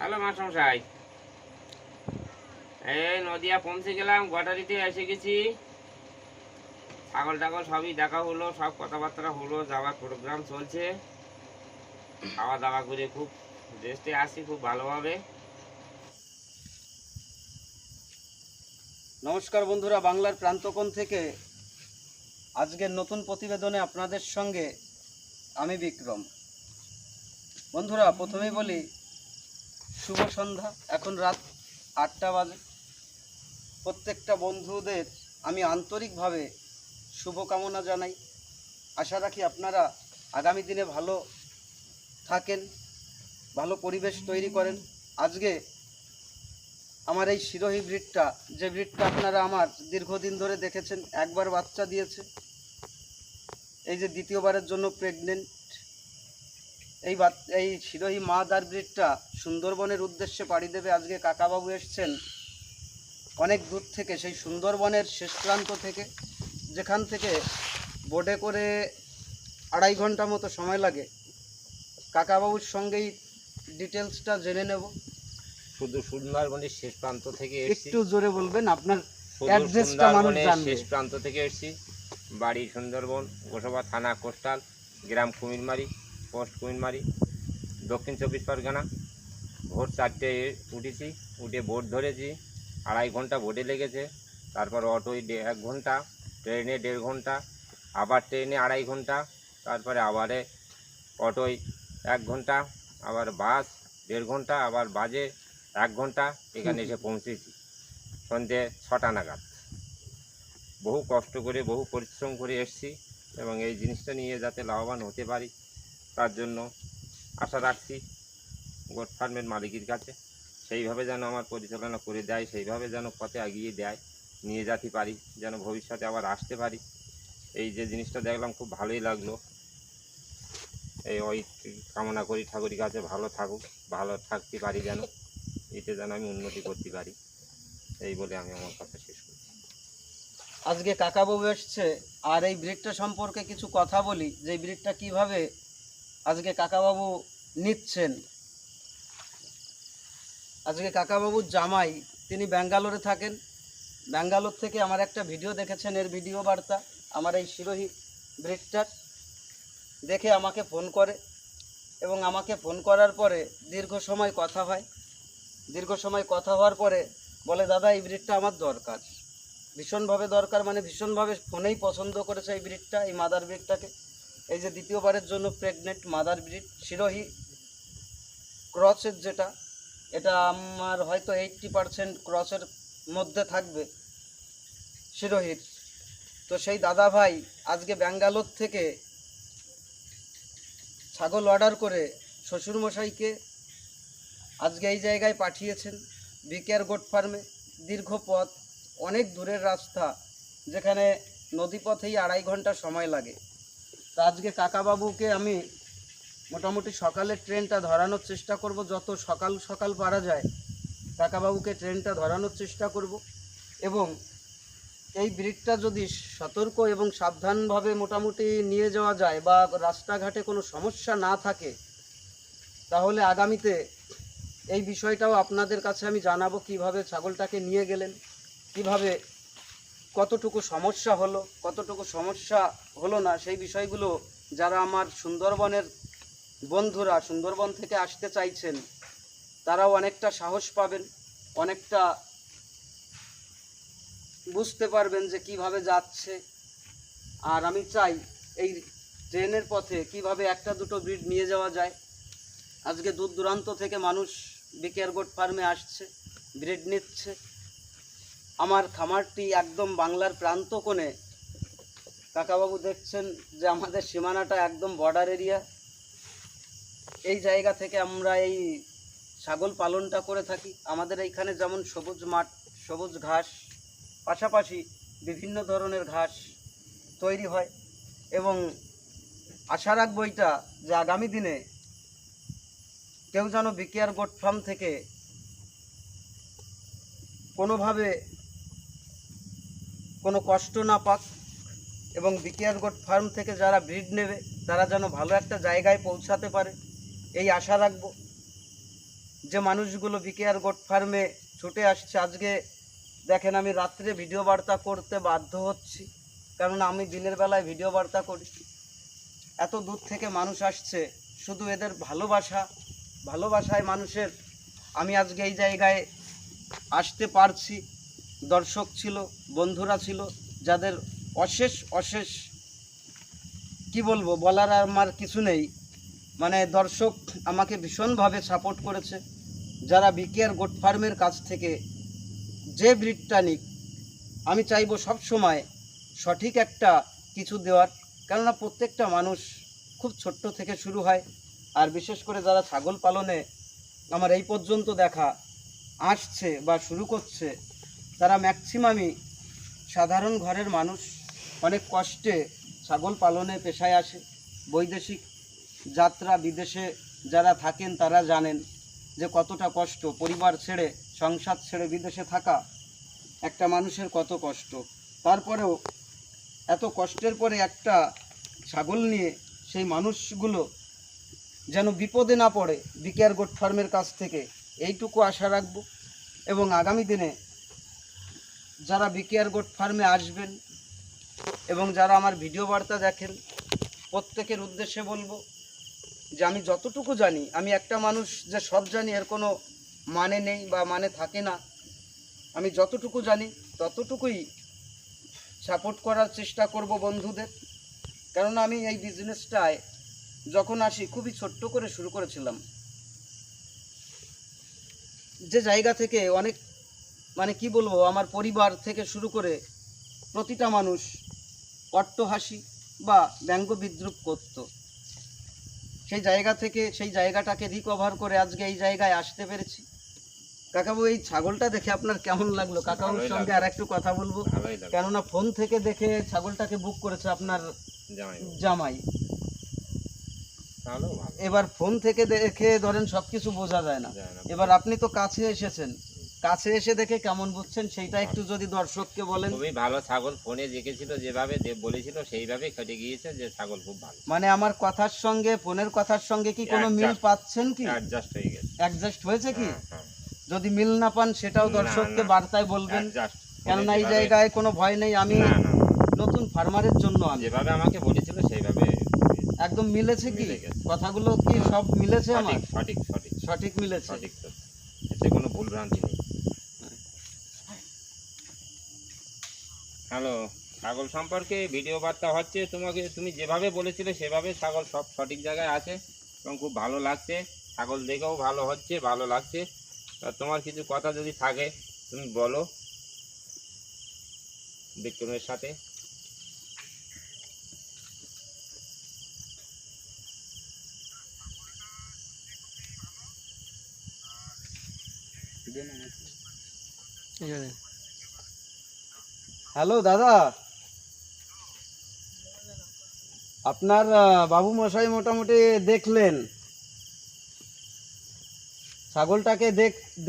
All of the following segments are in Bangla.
হ্যালো মাস্টারমশাই, এই নদিয়া পৌঁছে গেলাম, গটারিতে এসে গেছি। ছাগল টাগল সবই দেখা হলো, সব কথাবার্তা হলো, যাওয়ার প্রোগ্রাম চলছে। খাওয়া দাওয়া করে খুব রেস্টে আসি, খুব ভালোভাবে। নমস্কার বন্ধুরা, বাংলার প্রান্তকোণ থেকে আজকের নতুন প্রতিবেদনে আপনাদের সঙ্গে আমি বিক্রম। বন্ধুরা, প্রথমেই বলি শুভ সন্ধ্যা। এখন রাত 8টা বাজে। প্রত্যেকটা বন্ধুদের আমি আন্তরিকভাবে শুভকামনা জানাই। আশা রাখি আপনারা আগামী দিনে ভালো থাকেন, ভালো পরিবেশ তৈরি করেন। আজকে আমার এই শিরোহী ব্রিডটা, যে ব্রিডটা আপনারা আমার দীর্ঘদিন ধরে দেখেছেন, একবার বাচ্চা দিয়েছে, এই যে দ্বিতীয়বারের জন্য প্রেগনেন্ট, এই শিরোহী মাদার ব্রিডটা সুন্দরবনের উদ্দেশ্যে পাড়ি দেবে। আজকে কাকাবাবু এসছেন অনেক দূর থেকে, সেই সুন্দরবনের শেষ প্রান্ত থেকে, যেখান থেকে বোটে করে 2.5 ঘন্টা মতো সময় লাগে। কাকাবাবুর সঙ্গেই ডিটেলসটা জেনে নেব। শুধু সুন্দরবনের শেষ প্রান্ত থেকে এসেছি। একটু জোরে বলবেন, আপনার অ্যাড্রেসটা মানুষ জানবে। শেষ প্রান্ত থেকে এসেছি, বাড়ি সুন্দরবন, গোসাবা থানা, কোস্টাল, গ্রাম কুমিরমারি, পোস্ট কুমিরমারি, দক্ষিণ 24 পরগনা। ভোর 4টে উঠেছি, উঠে বোট ধরেছি। 2.5 ঘন্টা বোটে লেগেছে। তারপর অটোয় 1 ঘন্টা, ট্রেনে 1.5 ঘন্টা, আবার ট্রেনে 2.5 ঘন্টা, তারপরে আবারে অটোয় 1 ঘন্টা, আবার বাস 1.5 ঘন্টা, আবার বাজে 1 ঘন্টা। এখানে এসে পৌঁছেছি সন্ধ্যে 6টা নাগাদ। বহু কষ্ট করে, বহু পরিশ্রম করে এসেছি এবং এই জিনিসটা নিয়ে যাতে লাভবান হতে পারি তার জন্য আশা রাখছি গোট ফার্মের মালিকের কাছে। সেইভাবে যেন আমার পরিচালনা করে দেয়, সেইভাবে যেন পথে এগিয়ে দেয়, নিয়ে যেতে পারি, যেন ভবিষ্যতে আবার আসতে পারি। এই যে জিনিসটা দেখলাম খুব ভালোই লাগলো। ওই কামনা করি ঠাকুরের কাছে ভালো থাকুক, ভালো থাকতে পারি, যেন এতে যেন আমি উন্নতি করতে পারি। এই বলে আমি আমার কথা শেষ করছি। আজকে কাকাবাবু এসছে, আর এই ব্রিডটা সম্পর্কে কিছু কথা বলি, যে ব্রিডটা কিভাবে আজকে কাকাবাবু নিচ্ছেন। আজকে কাকাবাবুর জামাই, তিনি ব্যাঙ্গালোরে থাকেন। ব্যাঙ্গালোর থেকে আমার একটা ভিডিও দেখেছেন, এর ভিডিও বার্তা আমার এই শিরোহী ব্রিডটার দেখে আমাকে ফোন করে, এবং আমাকে ফোন করার পরে দীর্ঘ সময় কথা হয়। দীর্ঘ সময় কথা হওয়ার পরে বলে, দাদা এই ব্রিডটা আমার দরকার, ভীষণভাবে দরকার, মানে ভীষণভাবে ফোনেই পছন্দ করেছে এই ব্রিডটা, এই মাদার ব্রিডটাকে। এই যে দ্বিতীয়বারের জন্য প্রেগনেন্ট মাদার ব্রিড শিরোহী ক্রসের, যেটা এটা আমার হয়তো 80% ক্রসের মধ্যে থাকবে শিরোহির। তো সেই দাদা ভাই আজকে ব্যাঙ্গালোর থেকে ছাগল অর্ডার করে শ্বশুরমশাইকে আজকে এই জায়গায় পাঠিয়েছেন, বিকেআর গোট ফার্মে। দীর্ঘ পথ, অনেক দূরের রাস্তা, যেখানে নদীপথেই 2.5 ঘন্টা সময় লাগে। তা আজকে কাকাবাবুকে আমি মোটামুটি সকালের ট্রেনটা ধরানোর চেষ্টা করব, যত সকাল সকাল পারা যায় কাকাবাবুকে ট্রেনটা ধরানোর চেষ্টা করব। এবং এই ব্রিডটা যদি সতর্ক এবং সাবধানভাবে মোটামুটি নিয়ে যাওয়া যায়, বা রাস্তাঘাটে কোনো সমস্যা না থাকে, তাহলে আগামীতে এই বিষয়টাও আপনাদের কাছে আমি জানাবো, কিভাবে ছাগলটাকে নিয়ে গেলেন, কিভাবে কতটুকু সমস্যা হলো, কতটুকু সমস্যা হলো না, সেই বিষয়গুলো যারা আমার সুন্দরবনের বন্ধুরা সুন্দরবন থেকে আসতে চাইছেন, তারাও অনেকটা সাহস পাবেন, অনেকটা বুঝতে পারবেন যে কিভাবে যাচ্ছে। আর আমি চাই এই ট্রেনের পথে কিভাবে একটা দুটো ব্রিড নিয়ে যাওয়া যায়। আজকে দূর দূরান্ত থেকে মানুষ বিকেআর গোট ফার্মে আসছে, ব্রিড নিচ্ছে। আমার খামারটি একদম বাংলার প্রান্ত কোণে। কাকাবাবু দেখছেন যে আমাদের সীমানাটা একদম বর্ডার এরিয়া। এই জায়গা থেকে আমরা এই ছাগল পালনটা করে থাকি। আমাদের এইখানে যেমন সবুজ মাঠ, সবুজ ঘাস, পাশাপাশি বিভিন্ন ধরনের ঘাস তৈরি হয়। এবং আশা রাখবো এটা, যে আগামী দিনে কেউ যেন বিকেআর গোট ফার্ম থেকে কোনোভাবে কোনো কষ্ট না পাক, এবং বিকেআর গোট ফার্ম থেকে যারা ব্রিড নেবে তারা যেন ভালো একটা জায়গায় পৌঁছাতে পারে, এই আশা রাখবো। যে মানুষগুলো বিকেআর গোট ফার্মে ছুটে আসছে। আজকে দেখেন আমি রাত্রে ভিডিও বার্তা করতে বাধ্য হচ্ছি, কারণ আমি দিনের বেলায় ভিডিও বার্তা করি। এত দূর থেকে মানুষ আসছে, শুধু এদের ভালোবাসায় মানুষের আমি আজকে এই জায়গায় আসতে পারছি। দর্শক ছিল, বন্ধুরা ছিল, যাদের অশেষ অশেষ কি বলবো, বলার আর আমার কিছু নেই। মানে দর্শক আমাকে ভীষণভাবে সাপোর্ট করেছে। যারা বিকেআর গোট ফার্মের কাছ থেকে যে ব্রিডটা নিক, আমি চাইবো সব সময় সঠিক একটা কিছু দেওয়ার, কেননা প্রত্যেকটা মানুষ খুব ছোট্ট থেকে শুরু হয়। আর বিশেষ করে যারা ছাগল পালনে আমার এই পর্যন্ত দেখা আসছে বা শুরু করছে, তারা ম্যাক্সিমামই সাধারণ ঘরের মানুষ, অনেক কষ্টে ছাগল পালনে পেশায় আসে। বৈদেশিক যাত্রা, বিদেশে যারা থাকেন তারা জানেন যে কতটা কষ্ট, পরিবার ছেড়ে সংসার ছেড়ে বিদেশে থাকা একটা মানুষের কত কষ্ট। তারপরেও এত কষ্টের পরে একটা ছাগল নিয়ে সেই মানুষগুলো যেন বিপদে না পড়ে বিকেআর গোট ফার্মের কাছ থেকে, এইটুকু আশা রাখব। এবং আগামী দিনে যারা বিকেআর গোট ফার্মে আসবেন এবং যারা আমার ভিডিও বার্তা দেখেন, প্রত্যেকের উদ্দেশ্যে বলবো যে আমি যতটুকু জানি, আমি একটা মানুষ যে সব জানি এর কোনো মানে নেই বা মানে থাকে না। আমি যতটুকু জানি ততটুকুই সাপোর্ট করার চেষ্টা করব বন্ধুদের। কারণ আমি এই বিজনেসটায় যখন আসি খুবই ছোট্ট করে শুরু করেছিলাম, যে জায়গা থেকে অনেক মানে কি বলবো, আমার পরিবার থেকে শুরু করে প্রতিটা মানুষ অট্টহাসি বা ব্যঙ্গ বিদ্রুপ করত। সেই জায়গা থেকে সেই জায়গাটাকে রিকভার করে আজকে এই জায়গায় আসতে পেরেছি। কাকাবু, এই ছাগলটা দেখে আপনার কেমন লাগলো? কাকাবুর সঙ্গে আর একটু কথা বলবো, কেননা ফোন থেকে দেখে ছাগলটাকে বুক করেছে আপনার জামাই। এবার ফোন থেকে দেখে ধরেন সবকিছু বোঝা যায় না। এবার আপনি তো কাছে এসেছেন, কাছে এসে দেখে কেমন বুঝছেন সেইটা একটু যদি দর্শককে বলেন। খুবই ভালো ছাগল, ফোনে দেখেছিল যেভাবে বলেছিল সেইভাবে কেটে গিয়েছে, যে ছাগল খুব ভালো। মানে আমার কথার সঙ্গে ফোনের কথার সঙ্গে কি কোনো মিল পাচ্ছেন? কি অ্যাডজাস্ট হয়ে গেছে? অ্যাডজাস্ট হয়েছে কি? যদি মিল না পান সেটাও দর্শককে বার্তায় বলবেন, কেননা এই জায়গায় কোনো ভয় নেই। আমি নতুন ফার্মারের জন্য আমি যেভাবে আমাকে বলেছিল সেইভাবে একদম মিলেছে। কি কথাগুলো কি সব মিলেছে? আমার সঠিক সঠিক সঠিক মিলেছে, সঠিক, এতে কোনো ভুল ভ্রান্তি নেই। হ্যালো, ছাগল সম্পর্কে ভিডিও বার্তা হচ্ছে, তুমি যেভাবে বলেছিলে সেভাবে ছাগল সব সঠিক জায়গায় আছে এবং খুব ভালো লাগছে। ছাগল দেখেও ভালো হচ্ছে, ভালো লাগছে। তোমার কিছু কথা যদি থাকে তুমি বলো বিক্রমের সাথে। হ্যালো দাদা, আপনার বাবু মশাই মোটামুটি দেখলেন ছাগলটাকে,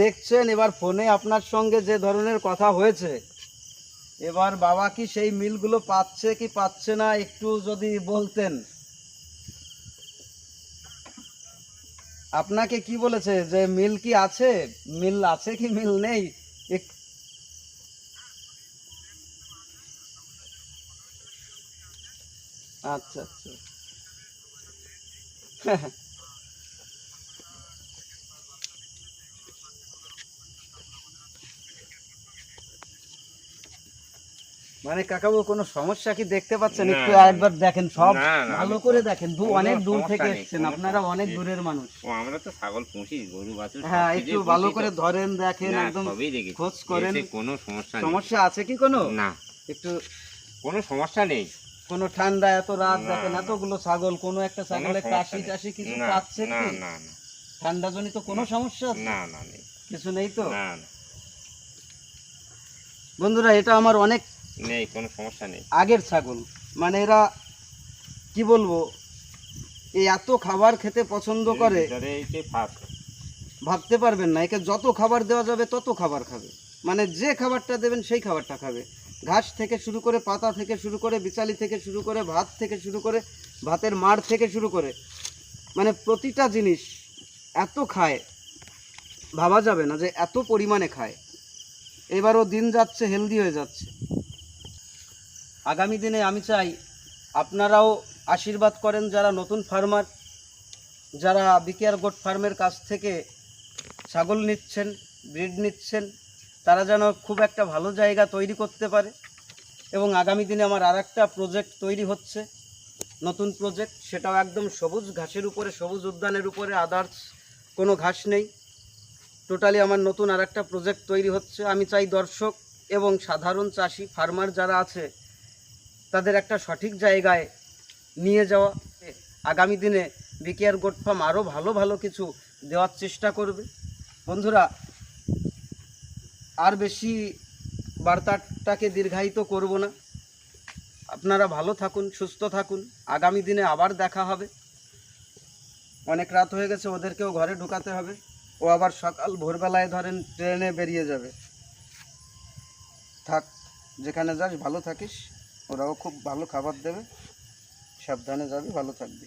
দেখছেন। এবার ফোনে আপনার সঙ্গে যে ধরনের কথা হয়েছে, এবার বাবা কি সেই মিলগুলো পাচ্ছে কি পাচ্ছে না একটু যদি বলতেন। আপনাকে কি বলেছে যে মিল কি আছে, মিল আছে কি মিল নেই? আচ্ছা আচ্ছা মানে কাকাবু কোনো সমস্যা কি দেখতে পাচ্ছেন? একটু একবার দেখেন, সব ভালো করে দেখেন। অনেক দূর থেকে এসেছেন আপনারা, অনেক দূরের মানুষ। আমরা তো ছাগল পুষি, গরু বাছুর। হ্যাঁ, একটু ভালো করে ধরেন, দেখেন, একদম খোঁজ করেন। কোনো সমস্যা আছে কি কোনো? না, একটু কোনো সমস্যা নেই। কোনো ঠান্ডা এত রাত দেখেন, এতগুলো ছাগল, কোনো একটা ছাগলের কাশি টাশি কিছু পাচ্ছেন কি? না না, ঠান্ডা জনিত কোনো সমস্যা আছে? না না, নেই, কিছু নেই তো? না না বন্ধুরা, এটা আমার অনেক নেই, কোনো সমস্যা নেই। আগের ছাগল, মানে এরা কি বলবো, এই এত খাবার খেতে পছন্দ করে ভাবতে পারবেন না। একে যত খাবার দেওয়া যাবে তত খাবার খাবে, মানে যে খাবারটা দেবেন সেই খাবারটা খাবে। ঘাস থেকে শুরু করে, পাতা থেকে শুরু করে, বিচালি থেকে শুরু করে, ভাত থেকে শুরু করে, ভাতের মাড় থেকে শুরু করে, মানে প্রতিটা জিনিস এত খায় ভাবা যাবে না যে এত পরিমাণে খায়। এবারও দিন যাচ্ছে, হেলদি হয়ে যাচ্ছে। আগামী দিনে আমি চাই আপনারাও আশীর্বাদ করেন, যারা নতুন ফার্মার, যারা বিকেআর গোট ফার্মের কাছ থেকে ছাগল নিচ্ছেন, ব্রিড নিচ্ছেন, তারা যেন খুব একটা ভালো জায়গা তৈরি করতে পারে। এবং আগামী দিনে আমার আরেকটা প্রজেক্ট তৈরি হচ্ছে, নতুন প্রজেক্ট, সেটাও একদম সবুজ ঘাসের উপরে, সবুজ উদ্যানের উপরে, আদার্স কোনো ঘাস নেই। টোটালি আমার নতুন আরেকটা প্রজেক্ট তৈরি হচ্ছে। আমি চাই দর্শক এবং সাধারণ চাষি ফার্মার যারা আছে তাদের একটা সঠিক জায়গায় নিয়ে যাওয়া। আগামী দিনে বিকেআর গোট ফার্ম আরও ভালো ভালো কিছু দেওয়ার চেষ্টা করবে। বন্ধুরা, আর বেশি বার্তাটাকে দীর্ঘায়িত করব না। আপনারা ভালো থাকুন, সুস্থ থাকুন। আগামী দিনে আবার দেখা হবে। অনেক রাত হয়ে গেছে, ওদেরকেও ঘরে ঢুকাতে হবে। ও আবার সকাল ভোরবেলায় ধরেন ট্রেনে বেরিয়ে যাবে। থাক, যেখানে যাস ভালো থাকিস, ওরাও খুব ভালো খাবার দেবে। সাবধানে যাবি, ভালো থাকবি।